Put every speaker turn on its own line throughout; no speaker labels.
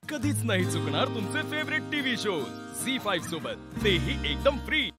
कधीच नाही चुकणार तुमचे फेवरेट टीव्ही शोज झी5 सोबत, तेही एकदम फ्री।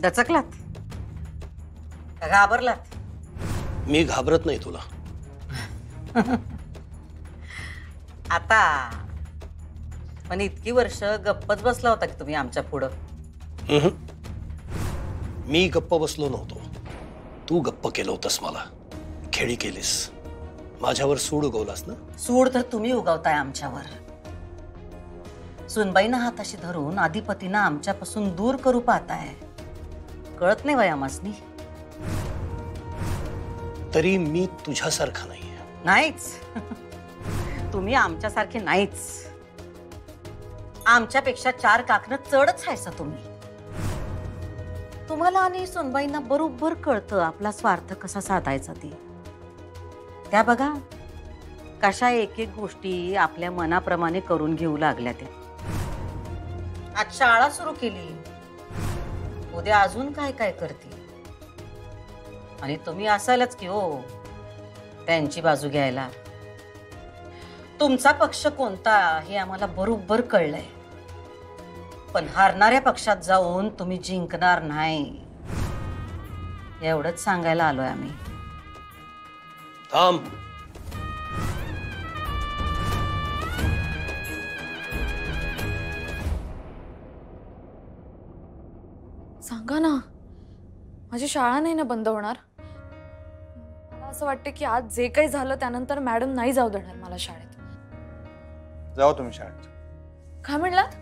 दचकलात का घाबरलात?
मी घाबरत नाही तुला।
आता पण इतकी वर्ष गप्पच बसला होता की तुम्ही आमच्या पुढं?
मी गप्प बसलो नव्हतो, तू गप्प केलं होतंस, मला खेळी केलीस, माझ्यावर सूड उगवलास ना।
सूड तर तुम्ही उगवताय आमच्यावर। सुनबाईना हाताशी धरून अधिपतीना आमच्यापासून दूर करू पाहताय, कळत नाही वय आमासनी?
तरी मी तुझ्यासारखा नाही।
नाहीच, तुम्ही आमच्यासारखे नाहीच। आमच्यापेक्षा 4 काकणं चढच आहेसा तुम्ही। तुम्हाला आणि सुनबाईंना बरोबर कळतं आपला स्वार्थ कसा साधायचा ते। त्या बघा कशा एक एक गोष्टी आपल्या मनाप्रमाणे करून घेऊ लागल्या त्या। आज शाळा सुरू केली, उद्या अजून काय काय करतील, आणि तुम्ही असालच की हो त्यांची बाजू घ्यायला। तुमचा पक्ष कोणता हे आम्हाला बरोबर कळलंय, पण हारणाऱ्या पक्षात जाऊन तुम्ही जिंकणार नाही एवढंच सांगायला आलोय आम्ही।
थांब,
सांगा ना, माझी शाळा नाही ना बंद होणार? मला असं वाटतं की आज जे काही झालं त्यानंतर मॅडम नाही जाऊ देणार मला शाळेत।
जाओ तुम्ही शाळेत।
काय म्हणलात?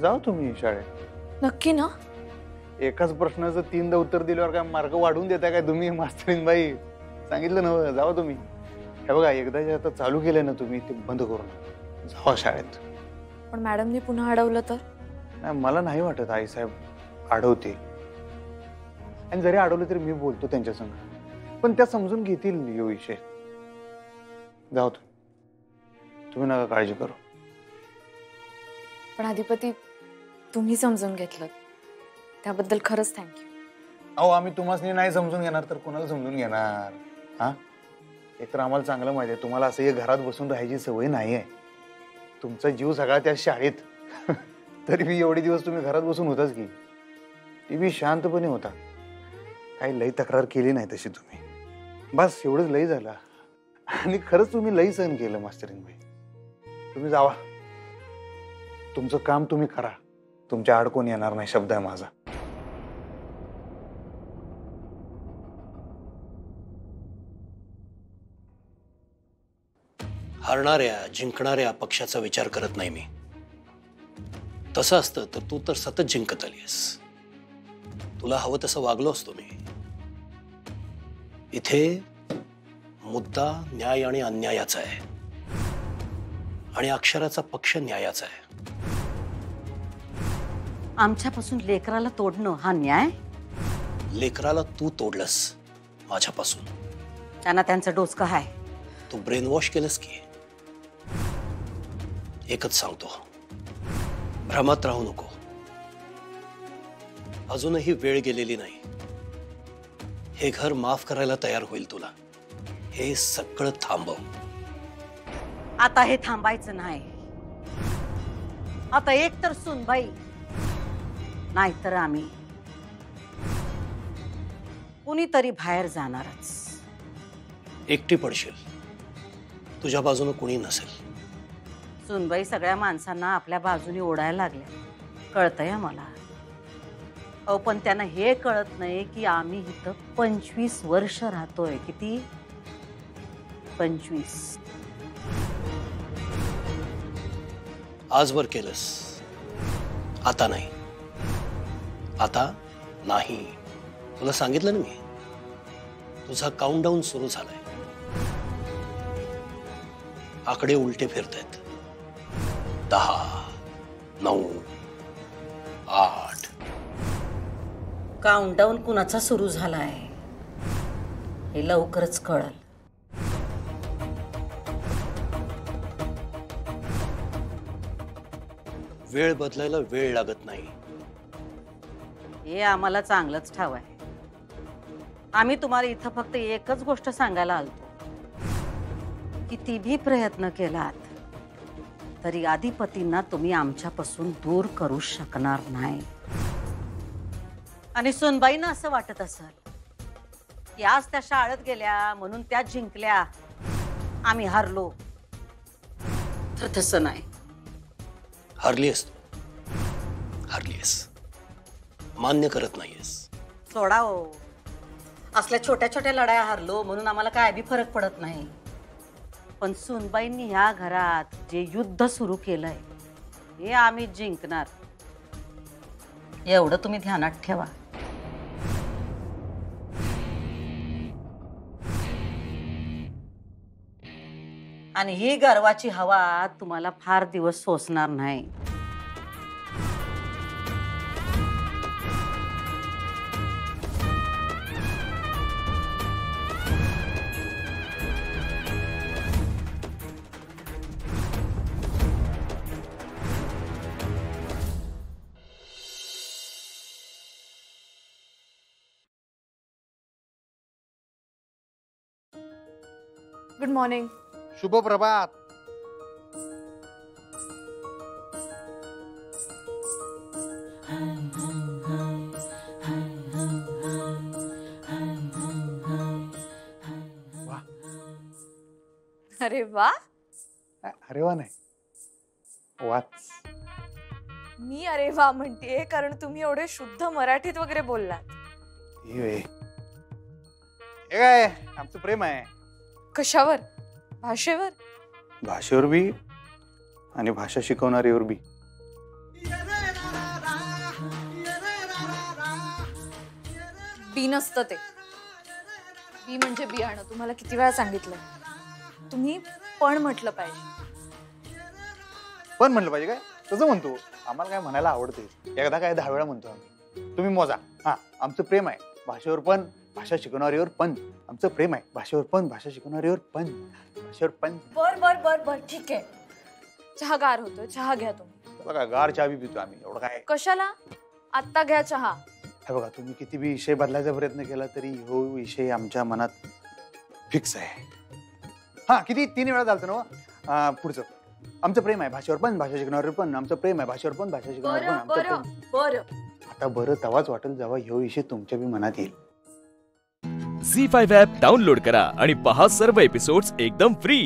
जाओ तुम्ही शाळेत।
नक्की ना?
एकाच प्रश्नाचं 3दा उत्तर दिल्यावर काय मार्क वाढवून देताय काय तुम्ही मास्तरीन बाई? सांगितलं ना, जाओ तुम्ही। हे बघा, एकदा जे आता चालू केलंय ना तुम्ही ते बंद करू नका, जावा शाळेत।
पण मॅडमनी पुन्हा अडवलं तर?
नाही, मला नाही वाटत आई साहेब अडवतील, आणि जरी अडवलं तरी मी बोलतो त्यांच्या संग, पण त्या समजून घेतील यो विषय। जाओ तुम्ही नका काळजी करू।
पण अधिपती, तुम्ही समजून घेतलं त्याबद्दल खरंच थँक्यू।
अहो, आम्ही तुम्हाला नाही समजून घेणार तर कोणाला समजून घेणार? हा, एकतर आम्हाला चांगलं माहिती आहे तुम्हाला असं घरात बसून राहायची सवय नाही आहे। तुमचा जीव सगळा त्या शाळेत। तरी मी एवढे दिवस तुम्ही घरात बसून होताच की? टीव्ही शांतपणे होता, काही लई तक्रार केली नाही तशी तुम्ही। बस एवढंच लई झालं, आणि खरंच तुम्ही लई सहन केलं मास्तरीन बाई। तुम्ही जावा, तुमचं काम तुम्ही करा, तुमच्या आड कोण येणार नाही, शब्द आहे माझा।
हारणाऱ्या जिंकणाऱ्या पक्षाचा विचार करत नाही मी। तसं असतं तर तू तर सतत जिंकत आलीस, तुला हवं तसं वागलो असतो मी। इथे मुद्दा न्याय आणि अन्यायाचा आहे, आणि अक्षराचा पक्ष न्यायाचा आहे।
आमच्यापासून लेकराला तोडणं हा न्याय?
लेकराला तू तोडलंस माझ्यापासून,
त्यांना त्यांचं डोसकं आहे।
तू ब्रेन वॉश केलंस की? एकच सांगतो, भ्रमात राहू नको, अजूनही वेळ गेलेली नाही। हे घर माफ करायला तयार होईल तुला, हे सगळं थांबव।
आता हे थांबायचं नाही। आता एक तर सुनबाई, नाहीतर आम्ही, कुणीतरी बाहेर जाणारच।
एकटी पडशील, तुझ्या बाजूने कुणी नसेल।
सुनबाई सगळ्या माणसांना आपल्या बाजूने ओढायला लागल्या, कळतंय आम्हाला। अहो, पण त्यांना हे कळत नाही की आम्ही इथं 25 वर्ष राहतोय। किती? 25।
आजवर केलंस, आता नाही, आता नाही। तुला सांगितलं ना मी, तुझा काउंटडाऊन सुरू झालाय। आकडे उलटे फिरतायत. 10, 9, 8.
काउंटडाऊन कुणाचा सुरू झालाय हे लवकरच कळल.
वेळ बदलायला वेळ लागत नाही.
हे आम्हाला चांगलंच ठाव आहे. आम्ही तुम्हाला इथं फक्त एकच गोष्ट सांगायला आलतो. किती भी प्रयत्न केलात तरी अधिपतींना तुम्ही आमच्यापासून दूर करू शकणार नाही. आणि सुनबाईंना असं वाटत असेल की आज त्या शाळेत गेल्या म्हणून त्या जिंकल्या, आम्ही हारलो. तर तसं नाही.
हारलीस तू, हारलीस. मान्य करत नाहीयेस.
सोडा हो. असल्या छोट्या छोट्या लढाया हारलो म्हणून आम्हाला काय बी फरक पडत नाही. पण सुनबाईंनी ह्या घरात जे युद्ध सुरू केलंय हे आम्ही जिंकणार, एवढं तुम्ही ध्यानात ठेवा. आणि ही गर्वाची हवा तुम्हाला फार दिवस सोसणार नाही.
Good morning.
शुभ प्रभात. वा.
अरे वा.
अरे वा नाही, वाच.
मी अरे वा म्हणतेय कारण तुम्ही एवढे शुद्ध मराठीत वगैरे बोललात.
हे काय आमचं प्रेम आहे.
कशावर? भाषेवर?
भाषेवर बी आणि भाषा शिकवणारीवर बी.
बी नसतं ते. बी म्हणजे बियाणं. तुम्हाला किती वेळा सांगितलं. तुम्ही पण म्हटलं पाहिजे.
पण म्हणलं पाहिजे काय? तसं म्हणतो. आम्हाला काय म्हणायला आवडते. एकदा काय 10 वेळा म्हणतो आम्ही. तुम्ही मोजा. हा, आमचं प्रेम आहे भाषेवर पण, भाषा शिकवणारीवर पण. आमचं प्रेम आहे भाषेवर पण, भाषा शिकवणारीवर पण, भाषेवर पण.
बर बर बर बर ठीक आहे. चहा गार होतोय, चहा घ्या तुम्ही.
बघा गार चहा बी पितो आम्ही. एवढं काय.
कशाला? आत्ता घ्या चहा.
हे बघा, तुम्ही किती बी विषय बदलायचा प्रयत्न केला तरी हो विषय आमच्या मनात फिक्स आहे. हा, किती 3 वेळा झालं ना. पुढचं आमचं प्रेम आहे भाषेवर पण, भाषा शिकवणारीवर पण. आमचं प्रेम आहे भाषेवर पण, भाषा शिकवणारीवर पण.
बरं बरं.
आता बरं तवाच वाटेल जेव्हा ह्यो विषय तुमच्या बी मनात येईल.
झी5 ॲप डाउनलोड करा आणि पहा सर्व एपिसोड्स एकदम फ्री.